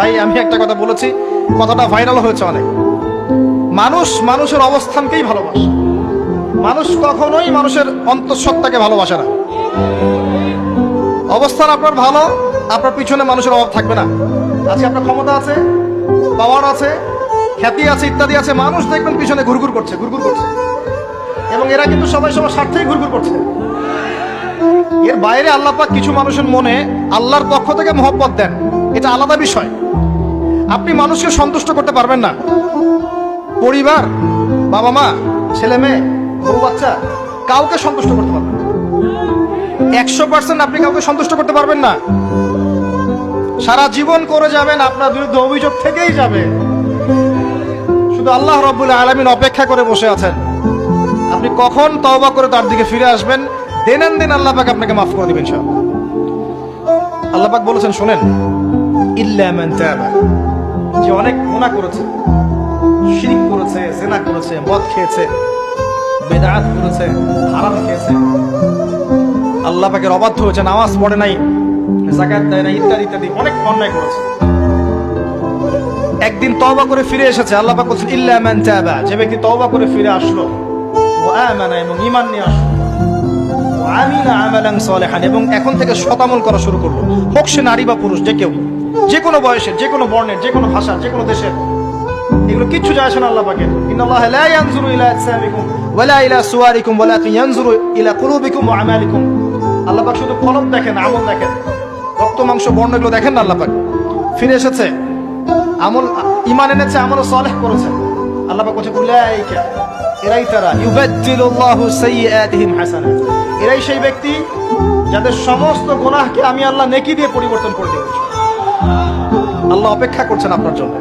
ভাই আমি একটা কথা বলেছি, কথাটা ভাইরাল হয়েছে অনেক। মানুষ মানুষের অবস্থানকেই ভালোবাসে, মানুষ কখনোই মানুষের অন্তঃসত্ত্বাকে ভালোবাসে না। অবস্থান আপনার ভালো, আপনার পিছনে মানুষের অভাব থাকবে না। আজকে আপনার ক্ষমতা আছে, পাওয়ার আছে, খ্যাতি আছে, ইত্যাদি আছে, মানুষ দেখবেন পিছনে ঘুরঘুর করছে, ঘুরঘুর করছে, এবং এরা কিন্তু সবাই সবার স্বার্থেই ঘুরঘুর করছে। এর বাইরে আল্লাহ পাক কিছু মানুষের মনে আল্লাহর পক্ষ থেকে মহব্বত দেন, এটা আলাদা বিষয়। আপনি মানুষকে সন্তুষ্ট করতে পারবেন না। পরিবার, বাবা মা, ছেলে মেয়ে, বউ বাচ্চা, কাউকে সন্তুষ্ট করতে পারবেন না। 100% আপনি কাউকে সন্তুষ্ট করতে পারবেন না। সারা জীবন করে যাবেন, আপনার বিরুদ্ধে অভিযোগ থেকেই যাবে। শুধু আল্লাহ রাব্বুল আলামিন অপেক্ষা করে বসে আছেন, আপনি কখন তওবা করে তার দিকে ফিরে আসবেন। দিন আল্লাহ পাক আপনাকে মাফ করে দিবেন ইনশাআল্লাহ। আল্লাহ পাক বলেছেন, শুনেন, ইল্লা মান তাবা, যে অনেক গুনাহ করেছে, শিরক করেছে, জিনা করেছে, মদ খেয়েছে, বেদাত করেছে, হারাম খেয়েছে, আল্লাহ পাকের অবাধ্য হয়েছে, নামাজ পড়ে নাই, যাকাত দেয় না, ইত্যাদি ইত্যাদি অনেক অন্যায় করেছে, একদিন তওবা করে ফিরে এসেছে। আল্লাহ পাক বলেছেন ইল্লা মান তাবা, যে ব্যক্তি তওবা করে ফিরে আসলো, ওয়া আমানা, এবং ঈমান নিয়ে আসলো, ওয়া আমিলা আমালান সালিহান, এবং এখন থেকে সৎ আমল করা শুরু করলো, হোক সে নারী বা পুরুষ, যে কেউ, যে কোনো বয়সের, যে কোনো বর্ণের, যে কোনো ভাষার, যে কোনো দেশের, এগুলো কিচ্ছু যায় আসে না আল্লাহ পাকের। ইন্নাল্লাহা লা ইয়ানজুরু ইলা আজসামিকুম ওয়ালা ইলা সুওয়ারিকুম ওয়ালাকিন ইয়ানজুরু ইলা কুলুবিকুম ওয়া আমালিকুম। আল্লাহ পাক শুধু কলব দেখেন, আমল দেখেন, রক্ত মাংস বর্ণ এগুলো দেখেন না। আল্লাহ পাক ফিরে এসেছে, আমল, ঈমান এনেছে, আমল সালেহ করেছে। আল্লাহ পাক বলেছে উলাইকা, এরাই তারা, ইউবাদদিলুল্লাহু সাইয়্যাতিহিম হাসানাত, এরাই সেই ব্যক্তি যাদের সমস্ত গুনাহকে আমি আল্লাহ নেকি দিয়ে পরিবর্তন করে দেব। আল্লাহ অপেক্ষা করছেন আপনার জন্য।